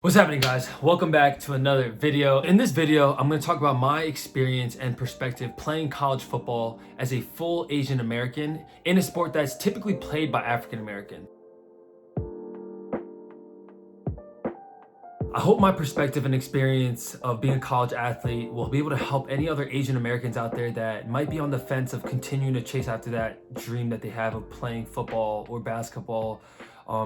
What's happening, guys? Welcome back to another video. In this video, I'm going to talk about my experience and perspective playing college football as a full Asian American in a sport that's typically played by African American. I hope my perspective and experience of being a college athlete will be able to help any other Asian Americans out there that might be on the fence of continuing to chase after that dream that they have of playing football or basketball.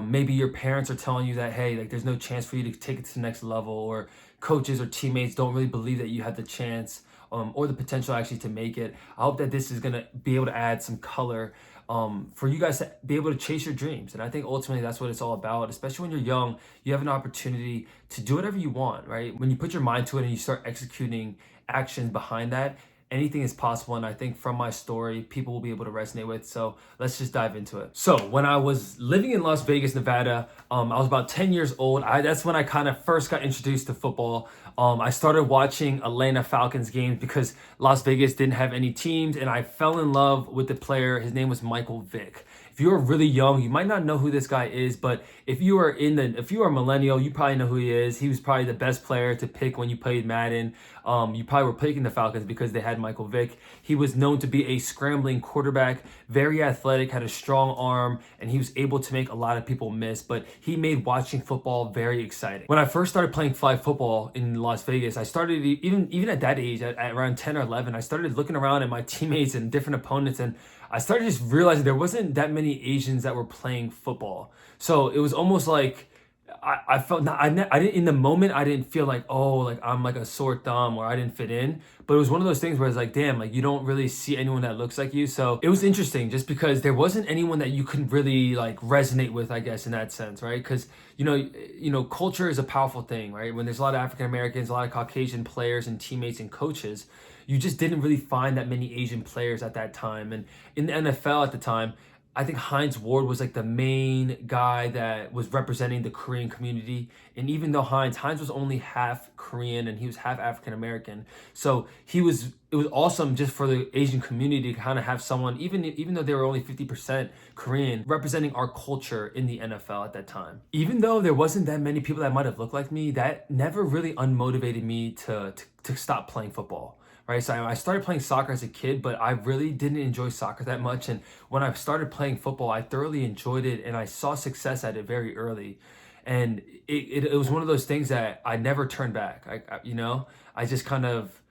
Maybe your parents are telling you that, hey, like there's no chance for you to take it to the next level, or coaches or teammates don't really believe that you have the chance or the potential actually to make it. I hope that this is going to be able to add some color for you guys to be able to chase your dreams. And I think ultimately that's what it's all about. Especially when you're young, you have an opportunity to do whatever you want, right? When you put your mind to it and you start executing actions behind that, anything is possible. And I think from my story, people will be able to resonate with. So let's just dive into it. So when I was living in Las Vegas, Nevada, I was about 10 years old. That's when I kind of first got introduced to football. I started watching Atlanta Falcons games because Las Vegas didn't have any teams, and I fell in love with the player. His name was Michael Vick. If you are really young, you might not know who this guy is, but if you are a millennial, you probably know who he is. He was probably the best player to pick when you played Madden. You probably were picking the Falcons because they had Michael Vick. He was known to be a scrambling quarterback, very athletic, had a strong arm, and he was able to make a lot of people miss, but he made watching football very exciting. When I first started playing flag football in Las Vegas, I started even at that age, at around 10 or 11, I started looking around at my teammates and different opponents, and I started just realizing there wasn't that many Asians that were playing football. So it was almost like I felt not, I didn't, in the moment, I didn't feel like, oh, like I'm like a sore thumb or I didn't fit in. But it was one of those things where it's like, damn, like you don't really see anyone that looks like you. So it was interesting just because there wasn't anyone that you could really like resonate with, I guess, in that sense, right? Because culture is a powerful thing, right? When there's a lot of African Americans, a lot of Caucasian players and teammates and coaches, you just didn't really find that many Asian players at that time. And in the NFL at the time, I think Hines Ward was like the main guy that was representing the Korean community. And even though Hines was only half Korean and he was half African American, so it was awesome just for the Asian community to kind of have someone, even though they were only 50% Korean, representing our culture in the NFL at that time. Even though there wasn't that many people that might have looked like me, that never really unmotivated me to stop playing football. Right, so I started playing soccer as a kid, but I really didn't enjoy soccer that much. And when I started playing football, I thoroughly enjoyed it, and I saw success at it very early. And it was one of those things that I never turned back. I just kind of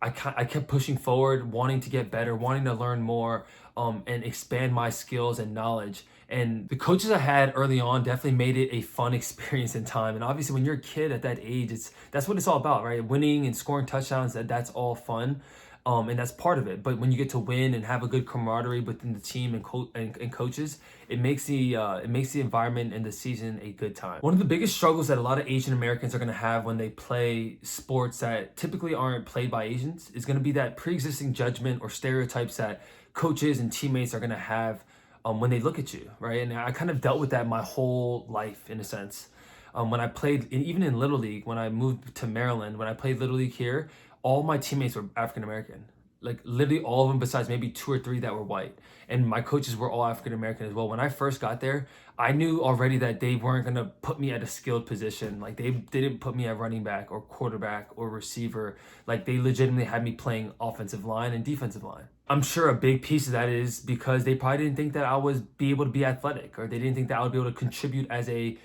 I kept pushing forward, wanting to get better, wanting to learn more, and expand my skills and knowledge. And the coaches I had early on definitely made it a fun experience in time. And obviously, when you're a kid at that age, that's what it's all about, right? Winning and scoring touchdowns, that's all fun. And that's part of it. But when you get to win and have a good camaraderie within the team and coaches, it makes the environment and the season a good time. One of the biggest struggles that a lot of Asian Americans are going to have when they play sports that typically aren't played by Asians is going to be that pre-existing judgment or stereotypes that coaches and teammates are going to have when they look at you, right? And I kind of dealt with that my whole life in a sense. When I played, even in Little League, when I moved to Maryland, when I played Little League here, all my teammates were African American. Like literally all of them besides maybe 2 or 3 that were white. And my coaches were all African American as well. When I first got there, I knew already that they weren't going to put me at a skilled position. Like they didn't put me at running back or quarterback or receiver. Like they legitimately had me playing offensive line and defensive line. I'm sure a big piece of that is because they probably didn't think that I would be able to be athletic, or they didn't think that I would be able to contribute as a,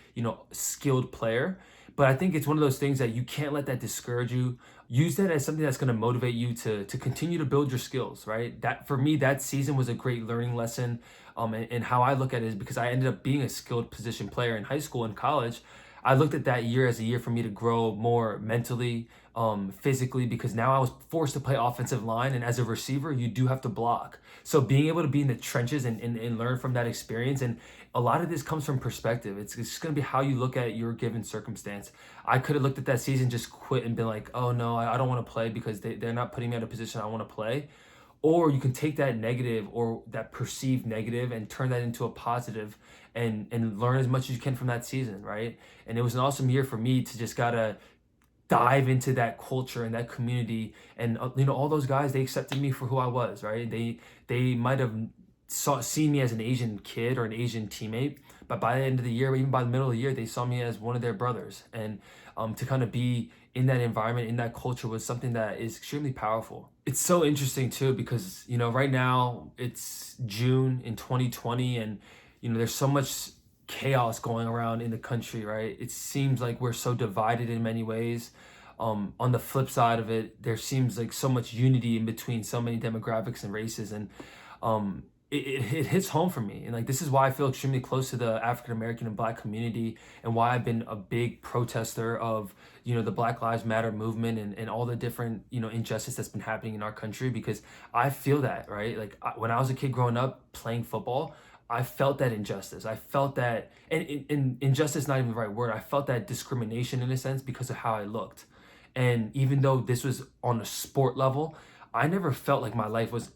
skilled player. But I think it's one of those things that you can't let that discourage you. Use that as something that's going to motivate you to continue to build your skills, right? That for me, that season was a great learning lesson. And how I look at it is because I ended up being a skilled position player in high school and college. I looked at that year as a year for me to grow more mentally, physically, because now I was forced to play offensive line. And as a receiver, you do have to block. So being able to be in the trenches and learn from that experience. And a lot of this comes from perspective. It's just going to be how you look at your given circumstance. I could have looked at that season, just quit and been like, oh no, I don't want to play because they're not putting me in a position I want to play. Or you can take that negative or that perceived negative and turn that into a positive and learn as much as you can from that season, right? And it was an awesome year for me to just gotta dive into that culture and that community. And all those guys, they accepted me for who I was, right? They might have seen me as an Asian kid or an Asian teammate, but by the end of the year, or even by the middle of the year, they saw me as one of their brothers. And to kind of be in that environment, in that culture, was something that is extremely powerful. It's so interesting too because, right now it's June in 2020, and there's so much chaos going around in the country, right? It seems like we're so divided in many ways. On the flip side of it, there seems like so much unity in between so many demographics and races, and it hits home for me. And like, this is why I feel extremely close to the African American and Black community, and why I've been a big protester of the Black Lives Matter movement, and all the different injustice that's been happening in our country, because I feel that, right? Like, when I was a kid growing up playing football, I felt that injustice. I felt that, and injustice is not even the right word. I felt that discrimination in a sense because of how I looked. And even though this was on a sport level, I never felt like my life was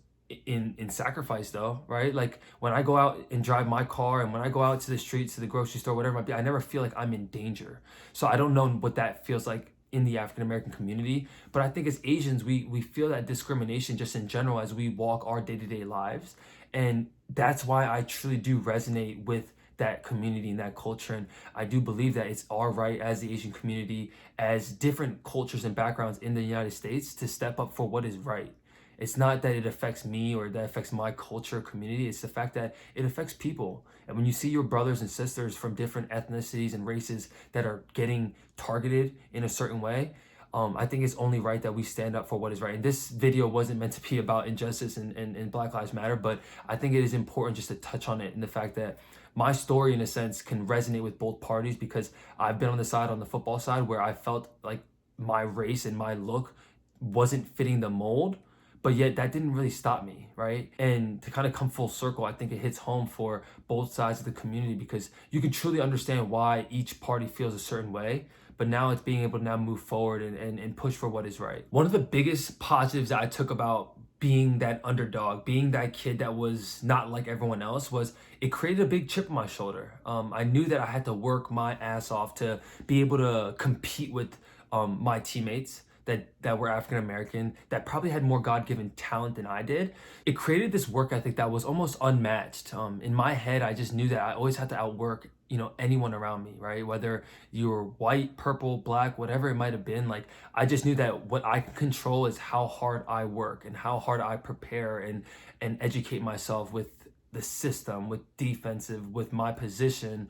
in sacrifice though, right? Like, when I go out and drive my car, and when I go out to the streets, to the grocery store, whatever it might be, I never feel like I'm in danger. So I don't know what that feels like in the African American community, but I think as Asians, we feel that discrimination just in general as we walk our day-to-day lives. And that's why I truly do resonate with that community and that culture. And I do believe that it's our right as the Asian community, as different cultures and backgrounds in the United States, to step up for what is right. It's not that it affects me or that affects my culture or community. It's the fact that it affects people. And when you see your brothers and sisters from different ethnicities and races that are getting targeted in a certain way, I think it's only right that we stand up for what is right. And this video wasn't meant to be about injustice and Black Lives Matter, but I think it is important just to touch on it, and the fact that my story, in a sense, can resonate with both parties, because I've been on the football side, where I felt like my race and my look wasn't fitting the mold, but yet that didn't really stop me, right? And to kind of come full circle, I think it hits home for both sides of the community, because you can truly understand why each party feels a certain way, but now it's being able to now move forward and push for what is right. One of the biggest positives that I took about being that underdog, being that kid that was not like everyone else, was it created a big chip on my shoulder. I knew that I had to work my ass off to be able to compete with my teammates that were African American, that probably had more God-given talent than I did. It created this work ethic that was almost unmatched. In my head, I just knew that I always had to outwork anyone around me, right? Whether you were white, purple, black, whatever it might have been. Like, I just knew that what I can control is how hard I work and how hard I prepare and educate myself with the system, with defensive, with my position,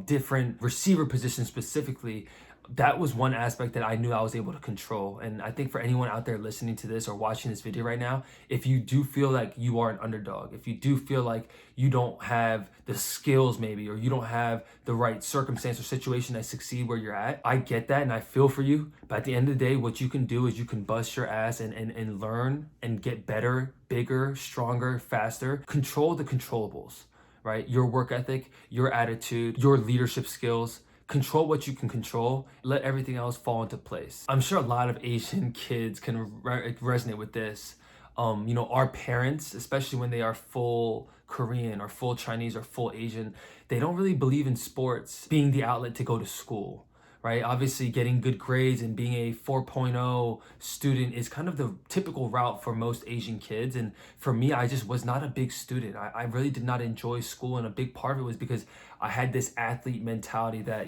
different receiver positions specifically. That was one aspect that I knew I was able to control. And I think for anyone out there listening to this or watching this video right now, if you do feel like you are an underdog, if you do feel like you don't have the skills maybe, or you don't have the right circumstance or situation to succeed where you're at, I get that and I feel for you. But at the end of the day, what you can do is you can bust your ass and learn and get better, bigger, stronger, faster. Control the controllables, right? Your work ethic, your attitude, your leadership skills. Control what you can control, let everything else fall into place. I'm sure a lot of Asian kids can resonate with this. Our parents, especially when they are full Korean or full Chinese or full Asian, they don't really believe in sports being the outlet to go to school, right? Obviously, getting good grades and being a 4.0 student is kind of the typical route for most Asian kids. And for me, I just was not a big student. I really did not enjoy school. And a big part of it was because I had this athlete mentality that,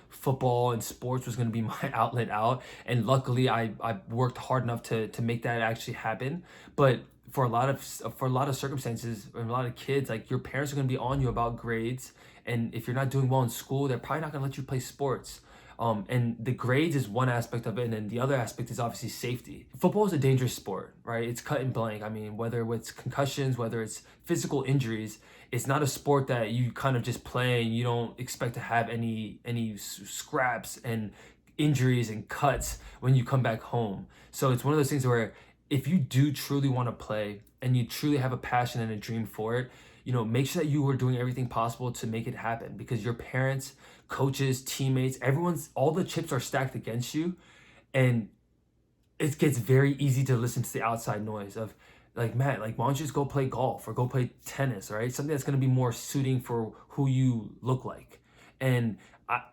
football and sports was going to be my outlet out. And luckily, I worked hard enough to make that actually happen. But for a lot of circumstances and a lot of kids, like, your parents are going to be on you about grades. And if you're not doing well in school, they're probably not going to let you play sports. And the grades is one aspect of it, and then the other aspect is obviously safety. Football is a dangerous sport, right? It's cut and blank. I mean, whether it's concussions, whether it's physical injuries, it's not a sport that you kind of just play and you don't expect to have any scraps and injuries and cuts when you come back home. So it's one of those things where if you do truly want to play and you truly have a passion and a dream for it, make sure that you are doing everything possible to make it happen, because your parents, coaches, teammates, all the chips are stacked against you. And it gets very easy to listen to the outside noise of, like, Matt, like, why don't you just go play golf or go play tennis, right? Something that's going to be more suiting for who you look like. And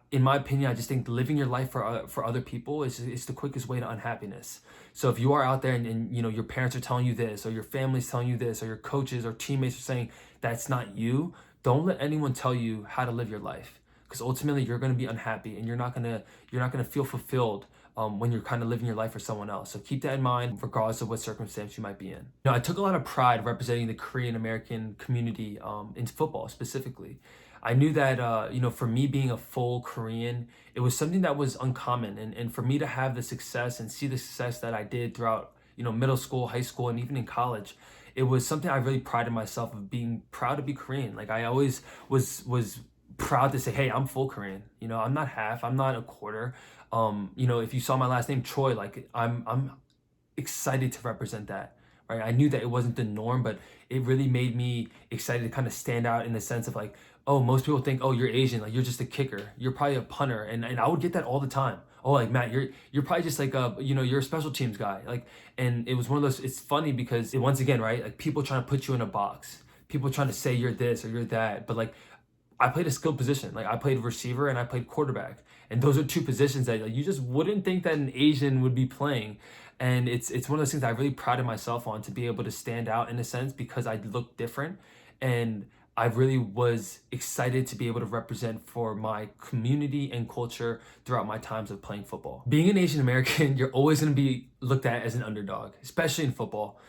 in my opinion, I just think living your life for other people is the quickest way to unhappiness. So if you are out there and your parents are telling you this, or your family's telling you this, or your coaches or teammates are saying that's not you, don't let anyone tell you how to live your life. because ultimately you're going to be unhappy and you're not going to feel fulfilled when you're kind of living your life for someone else. So keep that in mind regardless of what circumstance you might be in. I took a lot of pride representing the Korean American community in football specifically. I knew that, for me being a full Korean, it was something that was uncommon. And for me to have the success and see the success that I did throughout, middle school, high school, and even in college, it was something I really prided myself of being proud to be Korean. Like I always was proud to say, hey, I'm full Korean. I'm not half, I'm not a quarter. If you saw my last name, Troy, like I'm excited to represent that, right? I knew that it wasn't the norm, but it really made me excited to kind of stand out in the sense of like, oh, most people think, oh, you're Asian, like you're just a kicker, you're probably a punter, and I would get that all the time. Oh, like Matt, you're probably just like you're a special teams guy, like, and it was one of those. It's funny because once again, right, like people trying to put you in a box, people trying to say you're this or you're that, but like I played a skilled position. Like I played receiver and I played quarterback. And those are two positions that like, you just wouldn't think that an Asian would be playing. And it's one of those things I really prided myself on, to be able to stand out in a sense because I look different. And I really was excited to be able to represent for my community and culture throughout my times of playing football. Being an Asian American, you're always going to be looked at as an underdog, especially in football.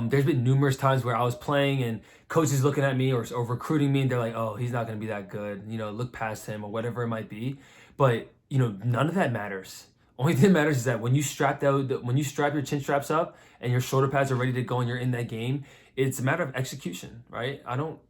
There's been numerous times where I was playing and coaches looking at me or recruiting me and they're like, oh, he's not going to be that good, look past him or whatever it might be. But, none of that matters. Only thing that matters is that when you strap your chin straps up and your shoulder pads are ready to go and you're in that game, it's a matter of execution, right?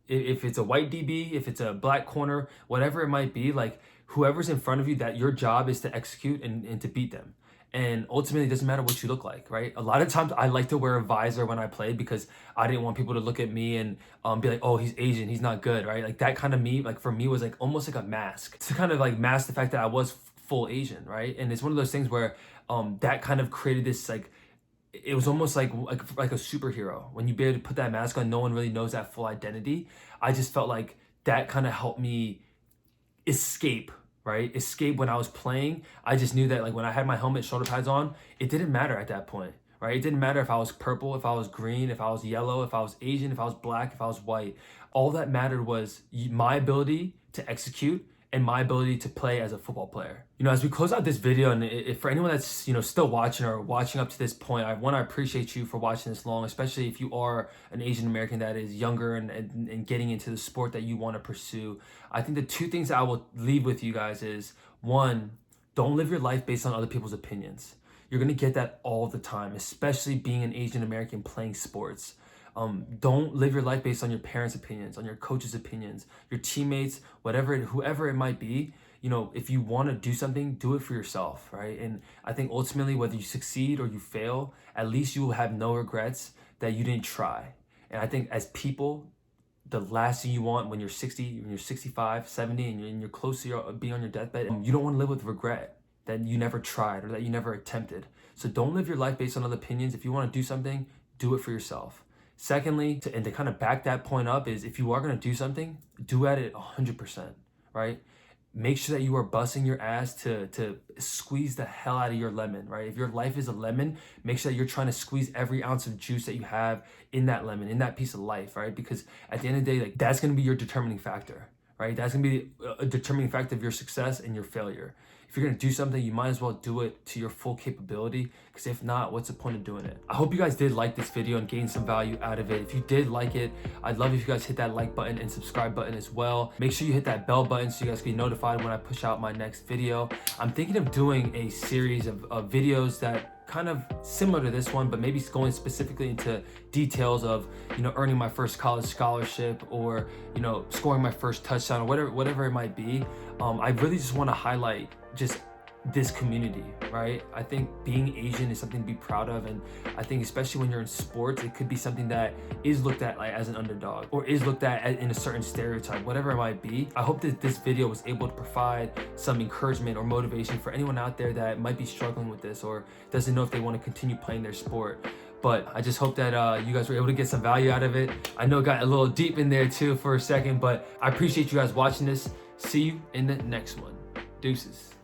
If it's a white DB, if it's a black corner, whatever it might be, like whoever's in front of you, that your job is to execute and to beat them. And ultimately, it doesn't matter what you look like, right? A lot of times I like to wear a visor when I play because I didn't want people to look at me and be like, oh, he's Asian, he's not good, right? Like that kind of me, like for me was like almost like a mask to kind of like mask the fact that I was full Asian, right? And it's one of those things where that kind of created this like, it was almost like a superhero. When you be able to put that mask on, no one really knows that full identity. I just felt like that kind of helped me escape when I was playing. I just knew that like when I had my helmet, shoulder pads on, it didn't matter at that point, right? It didn't matter if I was purple, if I was green, if I was yellow, if I was Asian, if I was black, if I was white. All that mattered was my ability to execute and my ability to play as a football player. As we close out this video, and if for anyone that's still watching or watching up to this point, I want to appreciate you for watching this long, especially if you are an Asian American that is younger and getting into the sport that you want to pursue. I think the two things I will leave with you guys is, one, don't live your life based on other people's opinions. You're gonna get that all the time, especially being an Asian American playing sports. Don't live your life based on your parents' opinions, on your coach's opinions, your teammates, whoever it might be. If you want to do something, do it for yourself, right? And I think ultimately, whether you succeed or you fail, at least you will have no regrets that you didn't try. And I think as people, the last thing you want when you're 60, when you're 65, 70, and you're close to being on your deathbed, you don't want to live with regret that you never tried or that you never attempted. So don't live your life based on other opinions. If you want to do something, do it for yourself. Secondly, to kind of back that point up, is if you are going to do something, do at it 100%, right? Make sure that you are busting your ass to squeeze the hell out of your lemon, right? If your life is a lemon, make sure that you're trying to squeeze every ounce of juice that you have in that lemon, in that piece of life, right? Because at the end of the day, like that's going to be your determining factor, right? That's going to be a determining factor of your success and your failure. If you're going to do something, you might as well do it to your full capability, because if not, what's the point of doing it? I hope you guys did like this video and gain some value out of it. If you did like it, I'd love if you guys hit that like button and subscribe button as well. Make sure you hit that bell button so you guys get notified when I push out my next video. I'm thinking of doing a series of videos that kind of similar to this one, but maybe going specifically into details of, earning my first college scholarship or, scoring my first touchdown or whatever it might be. I really just want to highlight just this community, right? I think being Asian is something to be proud of, and I think especially when you're in sports, it could be something that is looked at like as an underdog or is looked at in a certain stereotype, whatever it might be. I hope that this video was able to provide some encouragement or motivation for anyone out there that might be struggling with this or doesn't know if they want to continue playing their sport. But I just hope that you guys were able to get some value out of it. I know it got a little deep in there too for a second, but I appreciate you guys watching this. See you in the next one. Deuces.